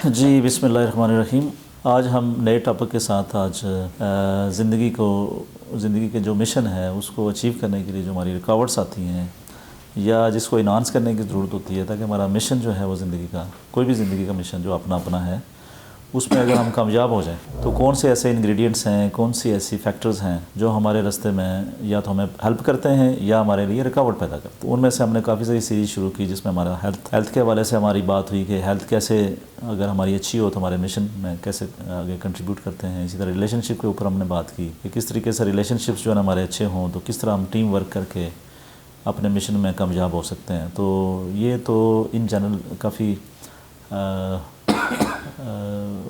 جی بسم اللہ الرحمن الرحیم۔ آج ہم نئے ٹاپک کے ساتھ زندگی کے جو مشن ہے اس کو اچیو کرنے کے لیے جو ہماری رکاوٹس آتی ہیں یا جس کو انہانس کرنے کی ضرورت ہوتی ہے تاکہ ہمارا مشن جو ہے وہ زندگی کا کوئی بھی زندگی کا مشن جو اپنا ہے اس میں اگر ہم کامیاب ہو جائیں تو کون سے ایسے انگریڈینٹس ہیں، کون سی ایسی فیکٹرز ہیں جو ہمارے راستے میں یا تو ہمیں ہیلپ کرتے ہیں یا ہمارے لیے رکاوٹ پیدا کرتے ہیں۔ ان میں سے ہم نے کافی ساری سیریز شروع کی جس میں ہمارا ہیلتھ کے حوالے سے ہماری بات ہوئی کہ ہیلتھ کیسے اگر ہماری اچھی ہو تو ہمارے مشن میں کیسے آگے کنٹریبیوٹ کرتے ہیں۔ اسی طرح ریلیشن شپ کے اوپر ہم نے بات کی کہ کس طریقے سے ریلیشن شپس جو ہے ہمارے اچھے ہوں تو کس طرح ہم ٹیم ورک کر کے اپنے مشن میں کامیاب ہو سکتے ہیں۔ تو یہ تو ان جنرل کافی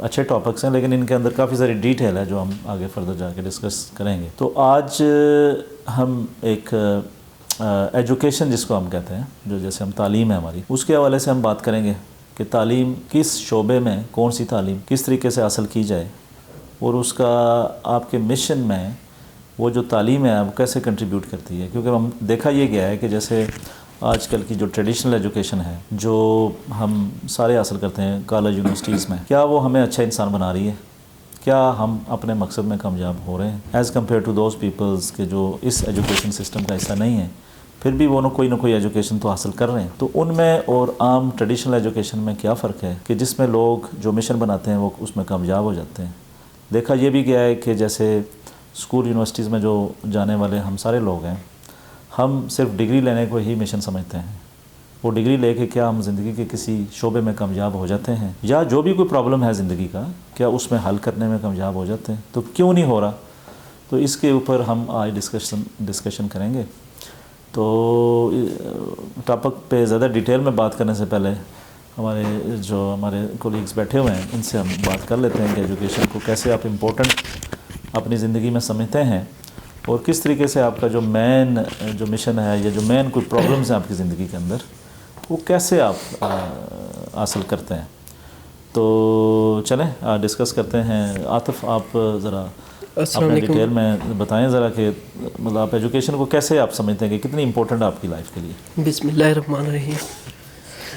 اچھے ٹاپکس ہیں، لیکن ان کے اندر کافی ساری ڈیٹیل ہے جو ہم آگے فردر جا کے ڈسکس کریں گے۔ تو آج ہم ایک ایجوکیشن جس کو ہم کہتے ہیں، جو جیسے ہم تعلیم ہے ہماری، اس کے حوالے سے ہم بات کریں گے کہ تعلیم کس شعبے میں کون سی تعلیم کس طریقے سے حاصل کی جائے اور اس کا آپ کے مشن میں وہ جو تعلیم ہے وہ کیسے کنٹریبیوٹ کرتی ہے۔ کیونکہ ہم دیکھا یہ گیا ہے کہ جیسے آج کل کی جو ٹریڈیشنل ایجوکیشن ہے جو ہم سارے حاصل کرتے ہیں کالج یونیورسٹیز میں، کیا وہ ہمیں اچھا انسان بنا رہی ہے؟ کیا ہم اپنے مقصد میں کامیاب ہو رہے ہیں as compare to those peoples کے جو اس ایجوکیشن سسٹم کا حصہ نہیں ہیں، پھر بھی وہ کوئی نہ کوئی ایجوکیشن تو حاصل کر رہے ہیں۔ تو ان میں اور عام ٹریڈیشنل ایجوکیشن میں کیا فرق ہے کہ جس میں لوگ جو مشن بناتے ہیں وہ اس میں کامیاب ہو جاتے ہیں؟ دیکھا یہ بھی گیا ہے کہ جیسے اسکول یونیورسٹیز میں جو جانے والے ہم سارے لوگ ہیں، ہم صرف ڈگری لینے کو ہی مشن سمجھتے ہیں۔ وہ ڈگری لے کے کیا ہم زندگی کے کسی شعبے میں کامیاب ہو جاتے ہیں یا جو بھی کوئی پرابلم ہے زندگی کا کیا اس میں حل کرنے میں کامیاب ہو جاتے ہیں؟ تو کیوں نہیں ہو رہا؟ تو اس کے اوپر ہم آج ڈسکشن کریں گے۔ تو ٹاپک پہ زیادہ ڈیٹیل میں بات کرنے سے پہلے ہمارے کولیگز بیٹھے ہوئے ہیں ان سے ہم بات کر لیتے ہیں کہ ایجوکیشن کو کیسے آپ امپورٹنٹ اپنی زندگی میں سمجھتے ہیں اور کس طریقے سے آپ کا جو مشن ہے یا جو مین کوئی پرابلمز ہیں آپ کی زندگی کے اندر وہ کیسے آپ حاصل کرتے ہیں۔ تو چلیں ڈسکس کرتے ہیں۔ عاطف آپ ذرا اپنے ڈیٹیل میں بتائیں ذرا کہ مطلب آپ ایجوکیشن کو کیسے آپ سمجھتے ہیں کہ کتنی امپورٹنٹ آپ کی لائف کے لیے؟ بسم اللہ الرحمن الرحیم۔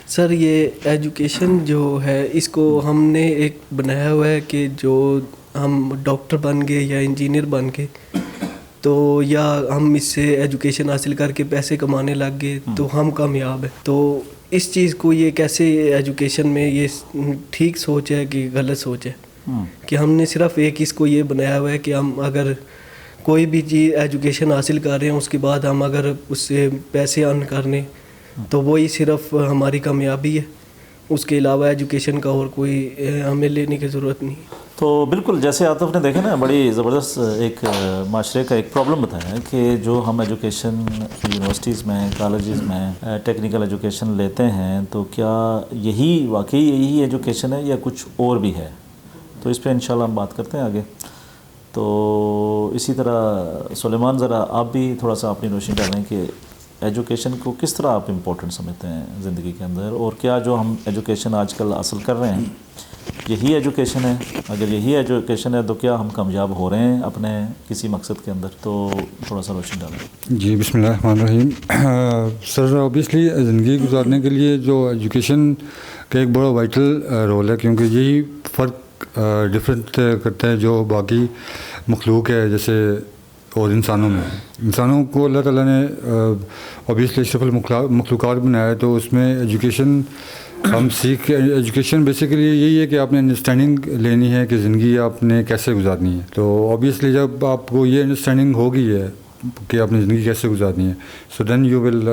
سر یہ ایجوکیشن جو ہے اس کو ہم نے ایک بنایا ہوا ہے کہ جو ہم ڈاکٹر بن گئے یا انجینئر بن گئے تو یا ہم اس سے ایجوکیشن حاصل کر کے پیسے کمانے لگ گئے تو ہم کامیاب ہیں۔ تو اس چیز کو یہ کیسے ایجوکیشن میں یہ ٹھیک سوچ ہے کہ غلط سوچ ہے کہ ہم نے صرف ایک اس کو یہ بنایا ہوا ہے کہ ہم اگر کوئی بھی چیز ایجوکیشن حاصل کر رہے ہیں اس کے بعد ہم اگر اس سے پیسے ارن کرنے تو وہی صرف ہماری کامیابی ہے، اس کے علاوہ ایجوکیشن کا اور کوئی ہمیں لینے کی ضرورت نہیں۔ تو بالکل جیسے عاطف نے دیکھا نا، بڑی زبردست ایک معاشرے کا ایک پرابلم بتایا ہے کہ جو ہم ایجوکیشن یونیورسٹیز میں کالجز میں ٹیکنیکل ایجوکیشن لیتے ہیں تو کیا واقعی یہی ایجوکیشن ہے یا کچھ اور بھی ہے؟ تو اس پہ انشاءاللہ ہم بات کرتے ہیں آگے۔ تو اسی طرح سلیمان ذرا آپ بھی تھوڑا سا اپنی روشنی ڈالیں کہ ایجوکیشن کو کس طرح آپ امپورٹنٹ سمجھتے ہیں زندگی کے اندر، اور کیا جو ہم ایجوکیشن آج کل حاصل کر رہے ہیں یہی ایجوکیشن ہے؟ اگر یہی ایجوکیشن ہے تو کیا ہم کامیاب ہو رہے ہیں اپنے کسی مقصد کے اندر؟ تو تھوڑا سا روشنی ڈالیں۔ جی بسم اللہ الرحمن الرحیم۔ سر اوبیسلی زندگی گزارنے کے لیے جو ایجوکیشن کا ایک بڑا وائٹل رول ہے، کیونکہ یہی فرق ڈفرینٹ کرتا ہے جو باقی مخلوق ہے جیسے اور انسانوں کو اللہ تعالیٰ نے اوبیسلی اشرف المخلوقات بنایا ہے، تو اس میں ایجوکیشن ہم سیکھ کے ایجوکیشن بیسیکلی یہی ہے کہ آپ نے انڈرسٹینڈنگ لینی ہے کہ زندگی آپ نے کیسے گزارنی ہے۔ تو اوبیسلی جب آپ کو یہ انڈرسٹینڈنگ ہوگی ہے کہ آپ نے زندگی کیسے گزارنی ہے، so then you will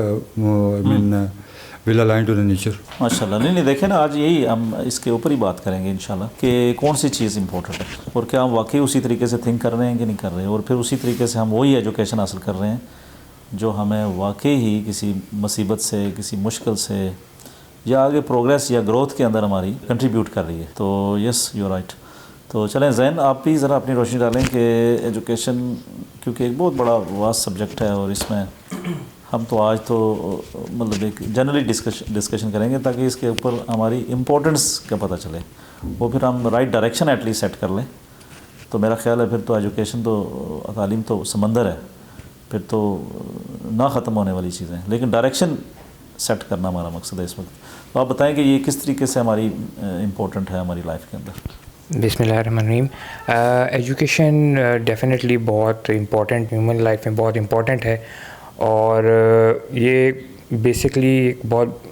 align to the nature. ماشاء اللہ۔ نہیں دیکھیں نا، آج یہی ہم اس کے اوپر ہی بات کریں گے انشاءاللہ کہ کون سی چیز امپورٹنٹ ہے اور کیا ہم واقعی اسی طریقے سے تھنک کر رہے ہیں کہ نہیں کر رہے ہیں، اور پھر اسی طریقے سے ہم وہی ایجوکیشن حاصل کر رہے ہیں جو ہمیں واقعی ہی کسی مصیبت سے کسی مشکل سے یا آگے پروگریس یا گروتھ کے اندر ہماری کنٹریبیوٹ کر رہی ہے۔ تو یس یو رائٹ۔ تو چلیں زین آپ بھی ذرا اپنی روشنی ڈالیں کہ ایجوکیشن کیونکہ ایک بہت بڑا واس سبجیکٹ ہے اور اس میں ہم تو آج تو مطلب ایک جنرلی ڈسکشن کریں گے تاکہ اس کے اوپر ہماری امپورٹنس کا پتہ چلے، وہ پھر ہم right direction at least set کر لیں۔ تو میرا خیال ہے پھر تو ایجوکیشن تو تعلیم تو سمندر ہے، پھر تو نہ ختم ہونے والی چیزیں، لیکن ڈائریکشن سیٹ کرنا ہمارا مقصد ہے اس وقت. تو آپ بتائیں کہ یہ کس طریقے سے ہماری امپورٹنٹ ہے ہماری لائف کے اندر. بسم اللہ الرحمن الرحیم. ایجوکیشن ڈیفینیٹلی بہت امپورٹنٹ، ہیومن لائف میں بہت امپورٹنٹ ہے، اور یہ بیسکلی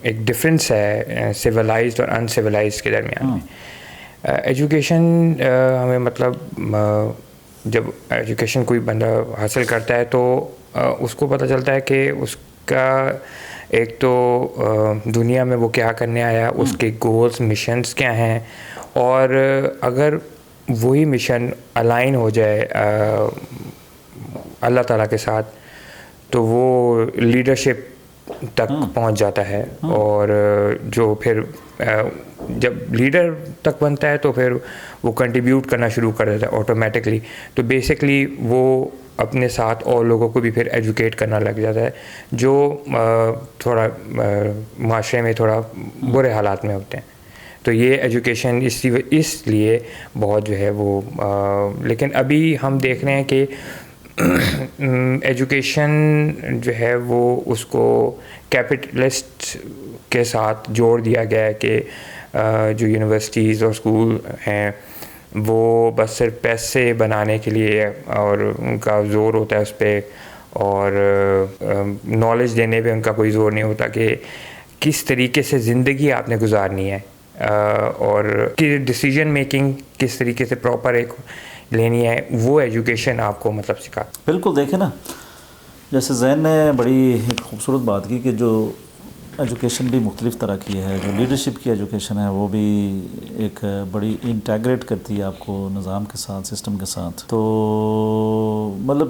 ایک ڈفرینس ہے سویلائزڈ اور ان سویلائزڈ کے درمیان میں. ایجوکیشن ہمیں مطلب جب ایجوکیشن کوئی بندہ حاصل کرتا ہے تو اس کو پتہ چلتا ہے کہ اس کا ایک تو دنیا میں وہ کیا کرنے آیا، اس کے گولز مشنز کیا ہیں، اور اگر وہی مشن الائن ہو جائے اللہ تعالیٰ کے ساتھ تو وہ لیڈرشپ تک پہنچ جاتا ہے. اور جو پھر جب لیڈر تک بنتا ہے تو پھر وہ کنٹریبیوٹ کرنا شروع کر دیتا ہے آٹومیٹکلی. تو بیسکلی وہ اپنے ساتھ اور لوگوں کو بھی پھر ایجوکیٹ کرنا لگ جاتا ہے جو تھوڑا معاشرے میں تھوڑا برے حالات میں ہوتے ہیں. تو یہ ایجوکیشن اس لیے بہت جو ہے وہ لیکن ابھی ہم دیکھ رہے ہیں کہ ایجوکیشن جو ہے وہ اس کو کیپٹلسٹ کے ساتھ جوڑ دیا گیا ہے کہ جو یونیورسٹیز اور اسکول ہیں وہ بس صرف پیسے بنانے کے لیے، اور ان کا زور ہوتا ہے اس پہ، اور نالج دینے پہ ان کا کوئی زور نہیں ہوتا کہ کس طریقے سے زندگی آپ نے گزارنی ہے، اور ڈیسیجن میکنگ کس طریقے سے پراپر ایک لینی ہے، وہ ایجوکیشن آپ کو مطلب سکھا. بالکل. دیکھیں نا، جیسے زین نے بڑی ایک خوبصورت بات کی کہ جو ایجوکیشن بھی مختلف طرح کی ہے، جو لیڈرشپ کی ایجوکیشن ہے وہ بھی ایک بڑی انٹیگریٹ کرتی ہے آپ کو نظام کے ساتھ، سسٹم کے ساتھ. تو مطلب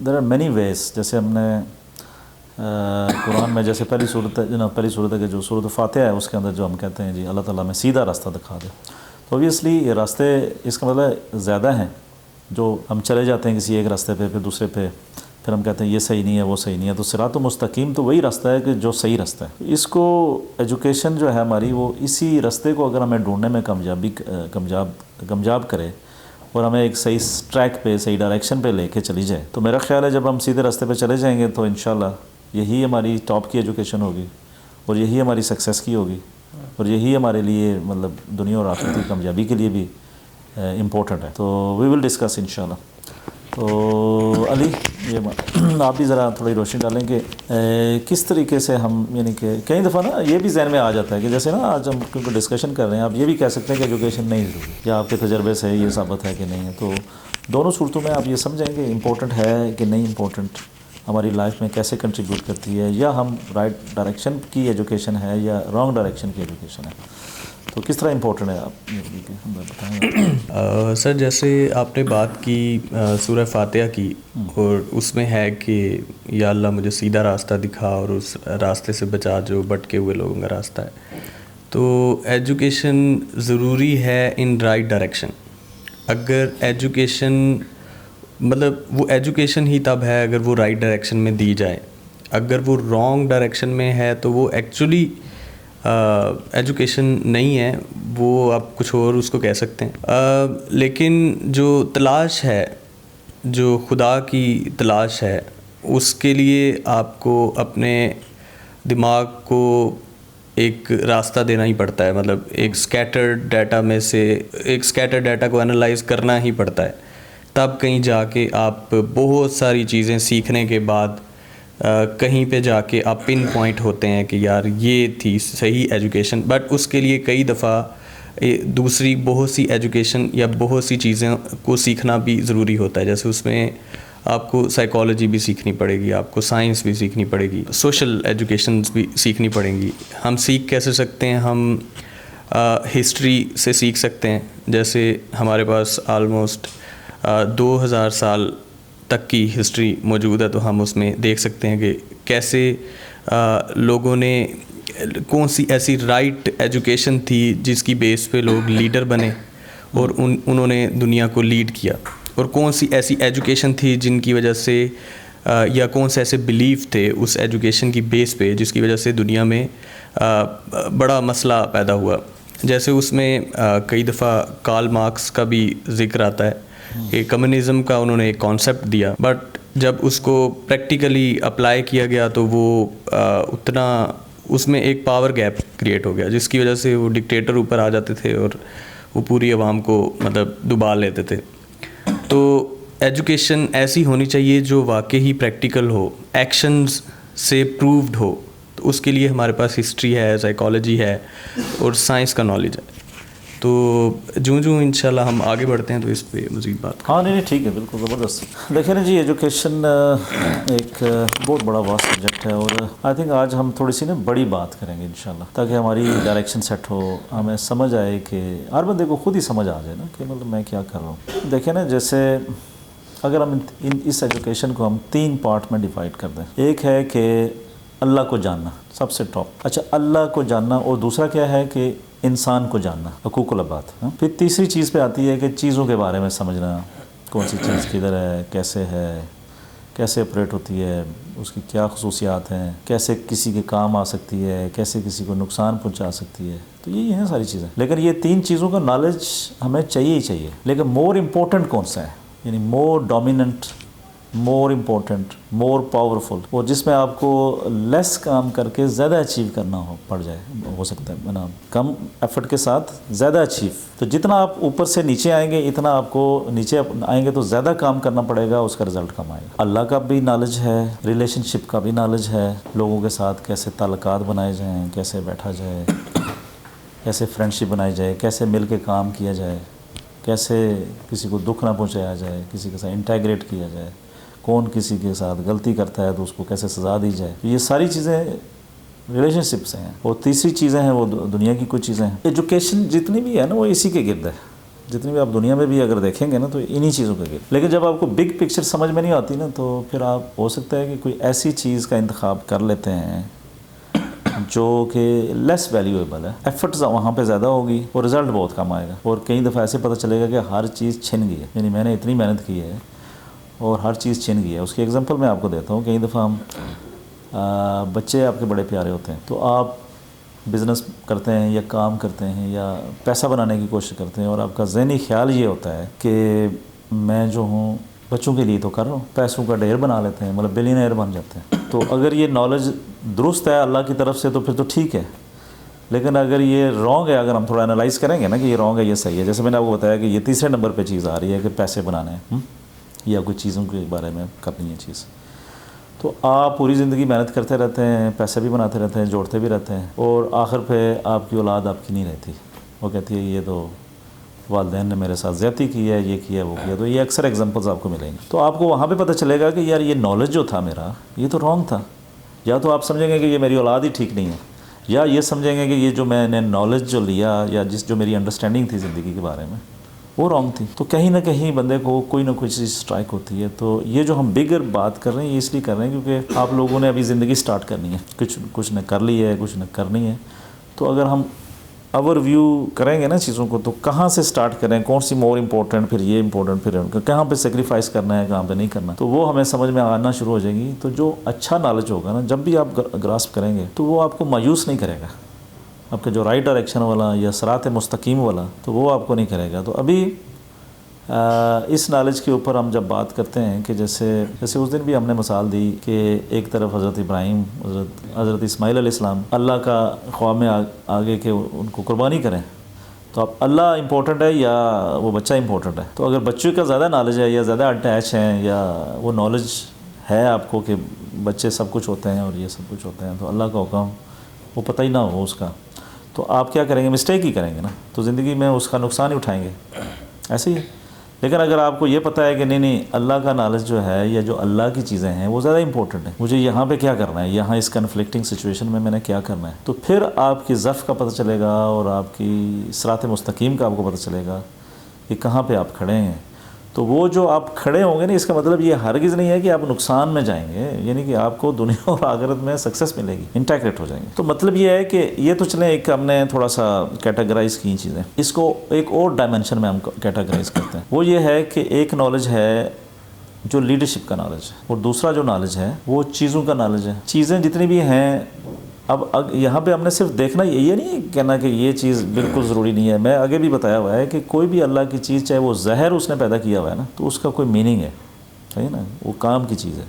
دیر آر مینی ویز. جیسے ہم نے قرآن میں جیسے پہلی صورت ہے کہ جو صورت فاتحہ ہے اس کے اندر جو ہم کہتے ہیں جی اللہ تعالیٰ میں سیدھا راستہ دکھا دے. تو اوبیسلی یہ راستے اس کا مطلب زیادہ ہیں جو ہم چلے جاتے ہیں کسی ایک راستے پہ، پھر دوسرے پہ، پھر ہم کہتے ہیں یہ صحیح نہیں ہے وہ صحیح نہیں ہے. تو صراط مستقیم تو وہی راستہ ہے کہ جو صحیح راستہ ہے. اس کو ایجوکیشن جو ہے ہماری وہ اسی راستے کو اگر ہمیں ڈھونڈنے میں کامیاب کرے اور ہمیں ایک صحیح ٹریک پہ، صحیح ڈائریکشن پہ لے کے چلی جائے، تو میرا خیال ہے جب ہم سیدھے راستے پہ چلے جائیں گے تو انشاءاللہ یہی ہماری ٹاپ کی ایجوکیشن ہوگی، اور یہی ہماری سکسیس کی ہوگی، اور یہی ہمارے لیے مطلب دنیا اور آخرت کی کامیابی کے لیے بھی امپورٹنٹ ہے. تو وی ول ڈسکس انشاءاللہ. تو علی، یہ آپ بھی ذرا تھوڑی روشنی ڈالیں کہ کس طریقے سے ہم، یعنی کہ کئی دفعہ نا یہ بھی ذہن میں آ جاتا ہے کہ جیسے نا آج ہم کیونکہ ڈسکشن کر رہے ہیں، آپ یہ بھی کہہ سکتے ہیں کہ ایجوکیشن نہیں ضروری، یا آپ کے تجربے سے یہ ثابت ہے کہ نہیں ہے. تو دونوں صورتوں میں آپ یہ سمجھیں کہ امپورٹنٹ ہے کہ نہیں امپورٹنٹ، ہماری لائف میں کیسے کنٹریبیوٹ کرتی ہے، یا ہم رائٹ ڈائریکشن کی ایجوکیشن ہے یا رانگ ڈائریکشن کی ایجوکیشن ہے. تو کس طرح امپورٹنٹ ہے آپ بتائیں. سر جیسے آپ نے بات کی سورہ فاتحہ کی، اور اس میں ہے کہ یا اللہ مجھے سیدھا راستہ دکھا اور اس راستے سے بچا جو بھٹکے ہوئے لوگوں کا راستہ ہے. تو ایجوکیشن ضروری ہے ان رائٹ ڈائریکشن. اگر ایجوکیشن مطلب وہ ایجوکیشن ہی تب ہے اگر وہ رائٹ ڈائریکشن میں دی جائے. اگر وہ رانگ ڈائریکشن میں ہے تو وہ ایکچولی ایجوکیشن نہیں ہے، وہ آپ کچھ اور اس کو کہہ سکتے ہیں. لیکن جو تلاش ہے، جو خدا کی تلاش ہے، اس کے لیے آپ کو اپنے دماغ کو ایک راستہ دینا ہی پڑتا ہے. مطلب ایک اسکیٹرڈ ڈیٹا میں سے ایک اسکیٹرڈ ڈیٹا کو انالائز کرنا ہی پڑتا ہے. تب کہیں جا کے آپ بہت ساری چیزیں سیکھنے کے بعد کہیں پہ جا کے آپ پن پوائنٹ ہوتے ہیں کہ یار یہ تھی صحیح ایجوکیشن. بٹ اس کے لیے کئی دفعہ دوسری بہت سی ایجوکیشن یا بہت سی چیزیں کو سیکھنا بھی ضروری ہوتا ہے. جیسے اس میں آپ کو سائیکالوجی بھی سیکھنی پڑے گی، آپ کو سائنس بھی سیکھنی پڑے گی، سوشل ایجوکیشنز بھی سیکھنی پڑیں گی. ہم سیکھ کیسے سکتے ہیں؟ ہم ہسٹری سے سیکھ سکتے ہیں. جیسے ہمارے پاس آلموسٹ 2000 سال تک کی ہسٹری موجود ہے، تو ہم اس میں دیکھ سکتے ہیں کہ کیسے لوگوں نے کون سی ایسی رائٹ ایجوکیشن تھی جس کی بیس پہ لوگ لیڈر بنے اور انہوں نے دنیا کو لیڈ کیا، اور کون سی ایسی ایجوکیشن تھی جن کی وجہ سے یا کون سے ایسے بلیف تھے اس ایجوکیشن کی بیس پہ جس کی وجہ سے دنیا میں بڑا مسئلہ پیدا ہوا. جیسے اس میں کئی دفعہ کارل مارکس کا بھی ذکر آتا ہے کہ کمیونزم کا انہوں نے ایک کانسیپٹ دیا، بٹ جب اس کو پریکٹیکلی اپلائی کیا گیا تو وہ اتنا اس میں ایک پاور گیپ کریٹ ہو گیا جس کی وجہ سے وہ ڈکٹیٹر اوپر آ جاتے تھے اور وہ پوری عوام کو مطلب دبا لیتے تھے. تو ایجوکیشن ایسی ہونی چاہیے جو واقعی پریکٹیکل ہو, ایکشنز سے پرووڈ ہو. تو اس کے لیے ہمارے پاس ہسٹری ہے, سائیکالوجی ہے اور سائنس کا نالج ہے. تو جو انشاءاللہ ہم آگے بڑھتے ہیں تو اس پہ مزید بات. ہاں نہیں ٹھیک ہے, بالکل زبردست. دیکھیں نا جی, ایجوکیشن ایک بہت بڑا واس سبجیکٹ ہے, اور آئی تھنک آج ہم تھوڑی سی نا بڑی بات کریں گے انشاءاللہ, تاکہ ہماری ڈائریکشن سیٹ ہو, ہمیں سمجھ آئے کہ ہر بندے کو خود ہی سمجھ آ جائے نا کہ مطلب میں کیا کر رہا ہوں. دیکھیں نا, جیسے اگر ہم اس ایجوکیشن کو ہم 3 پارٹ میں ڈیوائڈ کر دیں. ایک ہے کہ اللہ کو جاننا, سب سے ٹاپ. اچھا, اللہ کو جاننا. اور دوسرا کیا ہے کہ انسان کو جاننا, حقوق العباد. پھر تیسری چیز پہ آتی ہے کہ چیزوں کے بارے میں سمجھنا, کون سی چیز کدھر ہے, کیسے ہے, کیسے آپریٹ ہوتی ہے, اس کی کیا خصوصیات ہیں, کیسے کسی کے کام آ سکتی ہے, کیسے کسی کو نقصان پہنچا سکتی ہے. تو یہی ہیں ساری چیزیں. لیکن یہ 3 چیزوں کا نالج ہمیں چاہیے ہی چاہیے. لیکن مور امپورٹنٹ کون سا ہے, یعنی more dominant, more important, more powerful, اور جس میں آپ کو لیس کام کر کے زیادہ اچیو کرنا پڑ جائے, ہو سکتا ہے نا, کم ایفرٹ کے ساتھ زیادہ اچیو. تو جتنا آپ اوپر سے نیچے آئیں گے, اتنا آپ کو نیچے آئیں گے تو زیادہ کام کرنا پڑے گا, اس کا رزلٹ کم آئے گا. اللہ کا بھی نالج ہے, ریلیشن شپ کا بھی نالج ہے, لوگوں کے ساتھ کیسے تعلقات بنائے جائیں, کیسے بیٹھا جائے, کیسے فرینڈ شپ بنائی جائے, کیسے مل کے کام کیا جائے, کیسے کسی کو دکھ نہ پہنچایا جائے, کسی کے ساتھ انٹیگریٹ کیا جائے, کون کسی کے ساتھ غلطی کرتا ہے تو اس کو کیسے سزا دی جائے. یہ ساری چیزیں ریلیشن شپ سے ہیں. اور تیسری چیزیں ہیں وہ دنیا کی کچھ چیزیں ہیں. ایجوکیشن جتنی بھی ہے نا وہ اسی کے گرد ہے. جتنی بھی آپ دنیا میں بھی اگر دیکھیں گے نا تو انہی چیزوں کے گرد. لیکن جب آپ کو بگ پکچر سمجھ میں نہیں آتی نا, تو پھر آپ ہو سکتا ہے کہ کوئی ایسی چیز کا انتخاب کر لیتے ہیں جو کہ لیس ویلیویبل ہے. ایفرٹس وہاں پہ زیادہ ہوگی اور رزلٹ بہت کم آئے گا. اور کئی دفعہ ایسے پتہ چلے گا کہ ہر چیز چھن گئی ہے, یعنی میں نے اتنی محنت کی ہے اور ہر چیز چھن گئی ہے. اس کی ایگزامپل میں آپ کو دیتا ہوں. کئی دفعہ ہم بچے آپ کے بڑے پیارے ہوتے ہیں, تو آپ بزنس کرتے ہیں یا کام کرتے ہیں یا پیسہ بنانے کی کوشش کرتے ہیں, اور آپ کا ذہنی خیال یہ ہوتا ہے کہ میں جو ہوں بچوں کے لیے تو کر رہا ہوں, پیسوں کا ڈھیر بنا لیتے ہیں, مطلب بلینئر بن جاتے ہیں. تو اگر یہ نالج درست ہے اللہ کی طرف سے تو پھر تو ٹھیک ہے. لیکن اگر یہ رانگ ہے, اگر ہم تھوڑا انالائز کریں گے نا کہ یہ رانگ ہے, یہ صحیح ہے, جیسے میں نے آپ کو بتایا کہ یہ تیسرے نمبر پہ چیز آ رہی ہے کہ پیسے بنانے ہیں یا کچھ چیزوں کے بارے میں کرنی ہے چیز, تو آپ پوری زندگی محنت کرتے رہتے ہیں, پیسے بھی بناتے رہتے ہیں, جوڑتے بھی رہتے ہیں, اور آخر پہ آپ کی اولاد آپ کی نہیں رہتی. وہ کہتی ہے یہ تو والدین نے میرے ساتھ زیادتی کی ہے, یہ کیا وہ کیا. تو یہ اکثر ایگزامپلز آپ کو ملیں گے. تو آپ کو وہاں پہ پتہ چلے گا کہ یار یہ نالج جو تھا میرا یہ تو رانگ تھا. یا تو آپ سمجھیں گے کہ یہ میری اولاد ہی ٹھیک نہیں ہے, یا یہ سمجھیں گے کہ یہ جو میں نے نالج جو لیا یا جو میری انڈرسٹینڈنگ تھی زندگی کے بارے میں وہ رانگ تھی. تو کہیں نہ کہیں بندے کو کوئی نہ کوئی چیز اسٹرائک ہوتی ہے. تو یہ جو ہم بگر بات کر رہے ہیں یہ اس لیے کر رہے ہیں کیونکہ آپ لوگوں نے ابھی زندگی سٹارٹ کرنی ہے, کچھ نہ کر لی ہے, کچھ نہ کرنی ہے. تو اگر ہم اوور ویو کریں گے نا چیزوں کو, تو کہاں سے سٹارٹ کریں, کون سی مور امپورٹنٹ, پھر یہ امپورٹنٹ, پھر کہاں پہ سیکریفائس کرنا ہے, کہاں پہ نہیں کرنا, تو وہ ہمیں سمجھ میں آنا شروع ہو جائے گی. تو جو اچھا نالج ہوگا نا, جب بھی آپ گراسپ کریں گے تو وہ آپ کو مایوس نہیں کرے گا. آپ کا جو رائٹ ڈائریکشن والا یا صراط مستقیم والا, تو وہ آپ کو نہیں کرے گا. تو ابھی اس نالج کے اوپر ہم جب بات کرتے ہیں کہ جیسے اس دن بھی ہم نے مثال دی کہ ایک طرف حضرت ابراہیم, حضرت اسماعیل علیہ السلام اللہ کا خواب میں آگے کہ ان کو قربانی کریں, تو اب اللہ امپورٹنٹ ہے یا وہ بچہ امپورٹنٹ ہے. تو اگر بچوں کا زیادہ نالج ہے یا زیادہ اٹیچ ہیں یا وہ نالج ہے آپ کو کہ بچے سب کچھ ہوتے ہیں اور یہ سب کچھ ہوتے ہیں, تو اللہ کا حکم وہ پتہ ہی نہ ہو اس کا, تو آپ کیا کریں گے, مسٹیک ہی کریں گے نا. تو زندگی میں اس کا نقصان ہی اٹھائیں گے, ایسے ہی. لیکن اگر آپ کو یہ پتہ ہے کہ نہیں اللہ کا نالج جو ہے یا جو اللہ کی چیزیں ہیں وہ زیادہ امپورٹنٹ ہیں, مجھے یہاں پہ کیا کرنا ہے, یہاں اس کنفلکٹنگ سچویشن میں نے کیا کرنا ہے, تو پھر آپ کی ضعف کا پتہ چلے گا اور آپ کی صراط مستقیم کا آپ کو پتہ چلے گا کہ کہاں پہ آپ کھڑے ہیں. تو وہ جو آپ کھڑے ہوں گے نا, اس کا مطلب یہ ہرگز نہیں ہے کہ آپ نقصان میں جائیں گے, یعنی کہ آپ کو دنیا اور آخرت میں سکسیس ملے گی, انٹیگریٹ ہو جائیں گے. تو مطلب یہ ہے کہ یہ تو چلیں ایک ہم نے تھوڑا سا کیٹیگرائز کی چیزیں, اس کو ایک اور ڈائمنشن میں ہم کیٹیگرائز کرتے ہیں. وہ یہ ہے کہ ایک نالج ہے جو لیڈرشپ کا نالج ہے, اور دوسرا جو نالج ہے وہ چیزوں کا نالج ہے. چیزیں جتنی بھی ہیں, اب یہاں پہ ہم نے صرف دیکھنا, یہ نہیں کہنا کہ یہ چیز بالکل ضروری نہیں ہے. میں آگے بھی بتایا ہوا ہے کہ کوئی بھی اللہ کی چیز, چاہے وہ زہر اس نے پیدا کیا ہوا ہے نا, تو اس کا کوئی میننگ ہے نا, وہ کام کی چیز ہے.